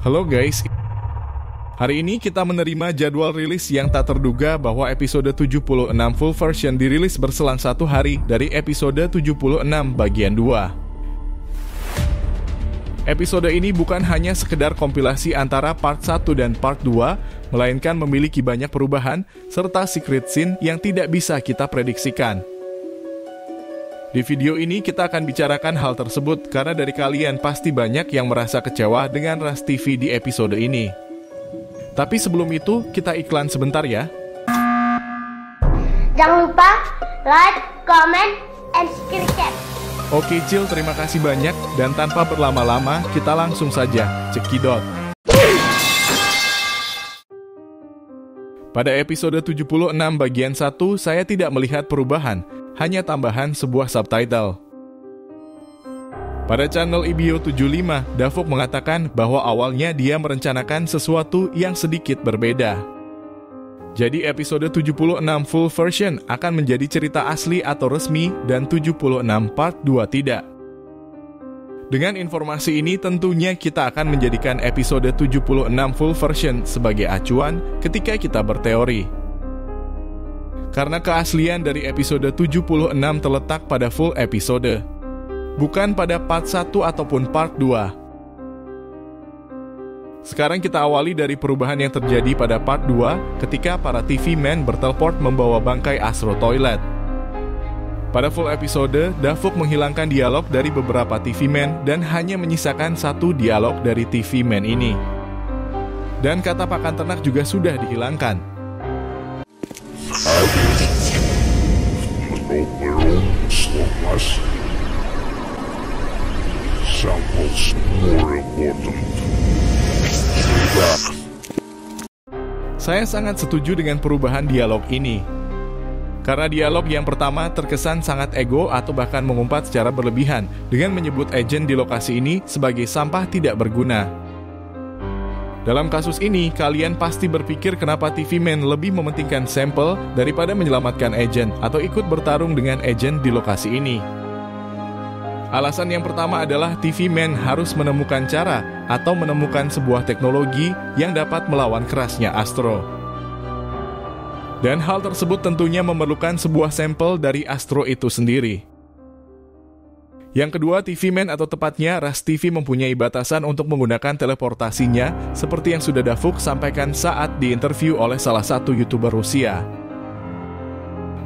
Halo guys, hari ini kita menerima jadwal rilis yang tak terduga bahwa episode 76 full version dirilis berselang 1 hari dari episode 76 bagian 2. Episode ini bukan hanya sekedar kompilasi antara part 1 dan part 2, melainkan memiliki banyak perubahan serta secret scene yang tidak bisa kita prediksikan. Di video ini kita akan bicarakan hal tersebut karena dari kalian pasti banyak yang merasa kecewa dengan Rush TV di episode ini. Tapi sebelum itu, kita iklan sebentar ya. Jangan lupa like, comment, and subscribe. Oke Cil, terima kasih banyak. Dan tanpa berlama-lama, kita langsung saja cekidot. Pada episode 76 bagian 1, saya tidak melihat perubahan, hanya tambahan sebuah subtitle. Pada channel Ibio 75, Davok mengatakan bahwa awalnya dia merencanakan sesuatu yang sedikit berbeda. Jadi episode 76 full version akan menjadi cerita asli atau resmi dan 76 part 2 tidak. Dengan informasi ini tentunya kita akan menjadikan episode 76 full version sebagai acuan ketika kita berteori. Karena keaslian dari episode 76 terletak pada full episode, bukan pada part 1 ataupun part 2. Sekarang kita awali dari perubahan yang terjadi pada part 2 ketika para TV Men berteleport membawa bangkai Astro Toilet. Pada full episode, Davok menghilangkan dialog dari beberapa TV Men dan hanya menyisakan satu dialog dari TV Men ini. Dan kata pakan ternak juga sudah dihilangkan. Saya sangat setuju dengan perubahan dialog ini. Karena dialog yang pertama terkesan sangat ego atau bahkan mengumpat secara berlebihan dengan menyebut agent di lokasi ini sebagai sampah tidak berguna. Dalam kasus ini, kalian pasti berpikir kenapa TV Men lebih mementingkan sampel daripada menyelamatkan agent atau ikut bertarung dengan agent di lokasi ini. Alasan yang pertama adalah TV Men harus menemukan cara atau menemukan sebuah teknologi yang dapat melawan kerasnya Astro. Dan hal tersebut tentunya memerlukan sebuah sampel dari Astro itu sendiri. Yang kedua, TV Men atau tepatnya Rush TV mempunyai batasan untuk menggunakan teleportasinya seperti yang sudah Davok sampaikan saat diinterview oleh salah satu YouTuber Rusia.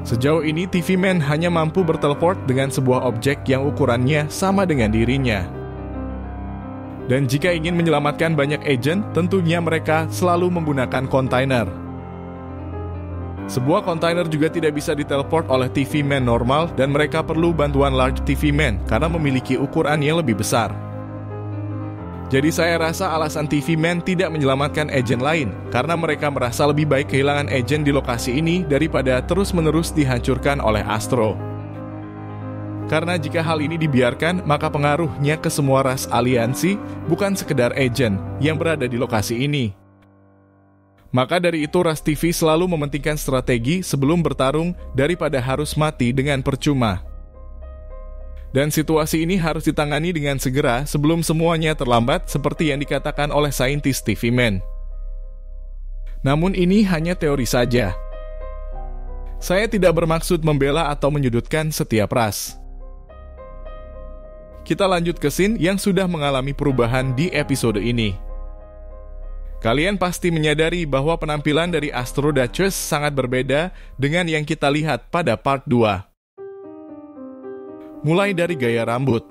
Sejauh ini TV Men hanya mampu berteleport dengan sebuah objek yang ukurannya sama dengan dirinya. Dan jika ingin menyelamatkan banyak agent, tentunya mereka selalu menggunakan kontainer. Sebuah kontainer juga tidak bisa diteleport oleh TV Men normal dan mereka perlu bantuan large TV Men karena memiliki ukuran yang lebih besar. Jadi saya rasa alasan TV Men tidak menyelamatkan agent lain karena mereka merasa lebih baik kehilangan agent di lokasi ini daripada terus-menerus dihancurkan oleh Astro. Karena jika hal ini dibiarkan, maka pengaruhnya ke semua ras aliansi bukan sekedar agent yang berada di lokasi ini. Maka dari itu Rush TV selalu mementingkan strategi sebelum bertarung daripada harus mati dengan percuma. Dan situasi ini harus ditangani dengan segera sebelum semuanya terlambat seperti yang dikatakan oleh saintis TV Men. Namun ini hanya teori saja. Saya tidak bermaksud membela atau menyudutkan setiap ras. Kita lanjut ke scene yang sudah mengalami perubahan di episode ini. Kalian pasti menyadari bahwa penampilan dari Astro Duchess sangat berbeda dengan yang kita lihat pada part 2. Mulai dari gaya rambut,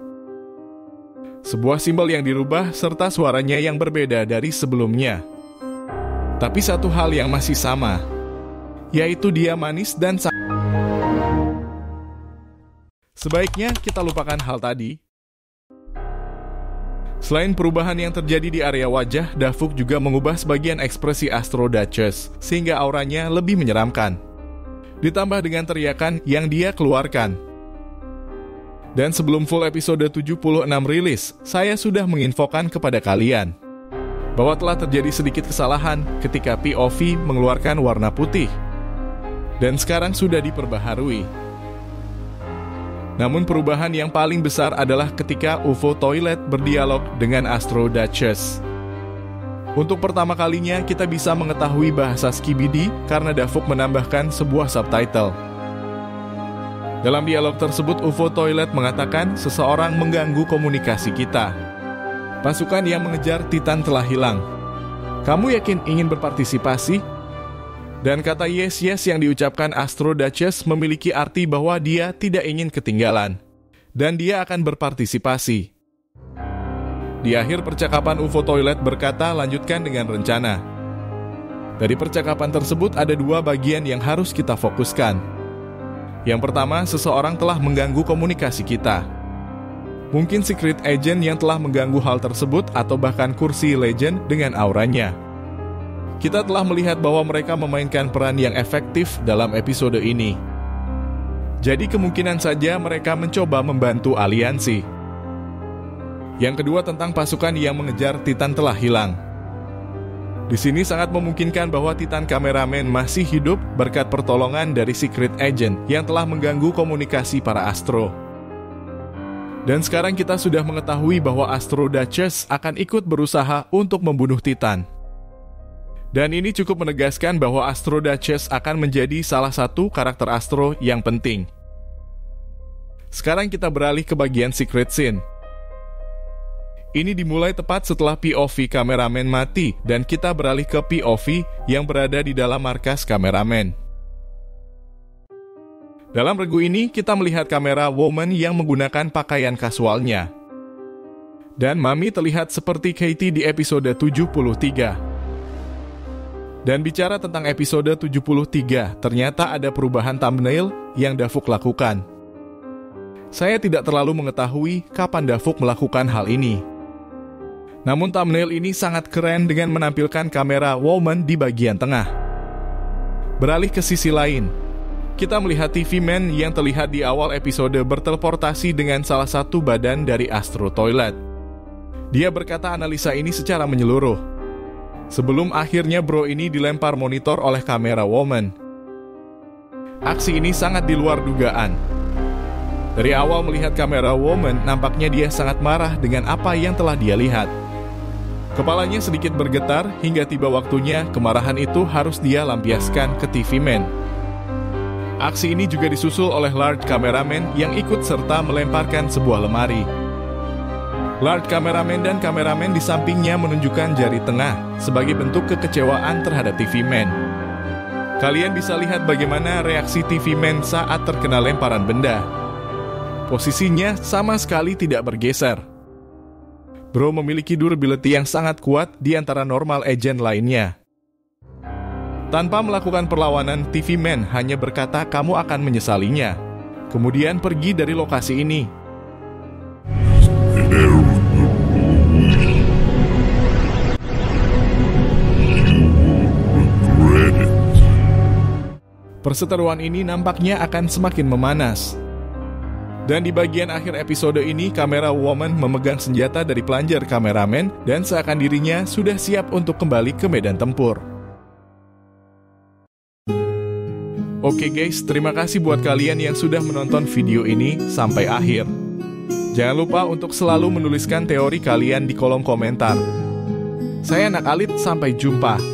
sebuah simbol yang dirubah serta suaranya yang berbeda dari sebelumnya. Tapi satu hal yang masih sama, yaitu dia manis dan sebaiknya kita lupakan hal tadi. Selain perubahan yang terjadi di area wajah, Davok juga mengubah sebagian ekspresi Astro Duchess, sehingga auranya lebih menyeramkan. Ditambah dengan teriakan yang dia keluarkan. Dan sebelum full episode 76 rilis, saya sudah menginfokan kepada kalian bahwa telah terjadi sedikit kesalahan ketika POV mengeluarkan warna putih. Dan sekarang sudah diperbaharui. Namun perubahan yang paling besar adalah ketika UFO Toilet berdialog dengan Astro Duchess. Untuk pertama kalinya, kita bisa mengetahui bahasa Skibidi karena Davuk menambahkan sebuah subtitle. Dalam dialog tersebut, UFO Toilet mengatakan seseorang mengganggu komunikasi kita. Pasukan yang mengejar Titan telah hilang. Kamu yakin ingin berpartisipasi? Dan kata yes yang diucapkan Astro Duchess memiliki arti bahwa dia tidak ingin ketinggalan. Dan dia akan berpartisipasi. Di akhir percakapan, UFO Toilet berkata lanjutkan dengan rencana. Dari percakapan tersebut ada dua bagian yang harus kita fokuskan. Yang pertama, seseorang telah mengganggu komunikasi kita. Mungkin secret agent yang telah mengganggu hal tersebut atau bahkan kursi legend dengan auranya. Kita telah melihat bahwa mereka memainkan peran yang efektif dalam episode ini. Jadi kemungkinan saja mereka mencoba membantu aliansi. Yang kedua tentang pasukan yang mengejar Titan telah hilang. Di sini sangat memungkinkan bahwa Titan kameramen masih hidup berkat pertolongan dari secret agent yang telah mengganggu komunikasi para Astro. Dan sekarang kita sudah mengetahui bahwa Astro Duchess akan ikut berusaha untuk membunuh Titan. Dan ini cukup menegaskan bahwa Astro Duchess akan menjadi salah satu karakter Astro yang penting. Sekarang kita beralih ke bagian secret scene. Ini dimulai tepat setelah POV kameramen mati dan kita beralih ke POV yang berada di dalam markas kameramen. Dalam regu ini kita melihat kamera Woman yang menggunakan pakaian kasualnya. Dan Mami terlihat seperti Katie di episode 73. Dan bicara tentang episode 73, ternyata ada perubahan thumbnail yang Davuk lakukan. Saya tidak terlalu mengetahui kapan Davuk melakukan hal ini. Namun thumbnail ini sangat keren dengan menampilkan kamera Woman di bagian tengah. Beralih ke sisi lain, kita melihat TV Man yang terlihat di awal episode berteleportasi dengan salah satu badan dari Astro Toilet. Dia berkata analisa ini secara menyeluruh. Sebelum akhirnya bro ini dilempar monitor oleh kamera Woman. Aksi ini sangat di luar dugaan. Dari awal melihat kamera Woman, nampaknya dia sangat marah dengan apa yang telah dia lihat. Kepalanya sedikit bergetar hingga tiba waktunya kemarahan itu harus dia lampiaskan ke TV Man. Aksi ini juga disusul oleh Large Cameraman yang ikut serta melemparkan sebuah lemari. Large Cameraman dan kameramen di sampingnya menunjukkan jari tengah sebagai bentuk kekecewaan terhadap TV Man. Kalian bisa lihat bagaimana reaksi TV Man saat terkena lemparan benda. Posisinya sama sekali tidak bergeser. Bro memiliki durability yang sangat kuat di antara normal agent lainnya. Tanpa melakukan perlawanan, TV Man hanya berkata kamu akan menyesalinya. Kemudian pergi dari lokasi ini. Perseteruan ini nampaknya akan semakin memanas. Dan di bagian akhir episode ini, kamera Woman memegang senjata dari plunger kameramen dan seakan dirinya sudah siap untuk kembali ke medan tempur. Oke guys, terima kasih buat kalian yang sudah menonton video ini sampai akhir. Jangan lupa untuk selalu menuliskan teori kalian di kolom komentar. Saya Anak Alit, sampai jumpa.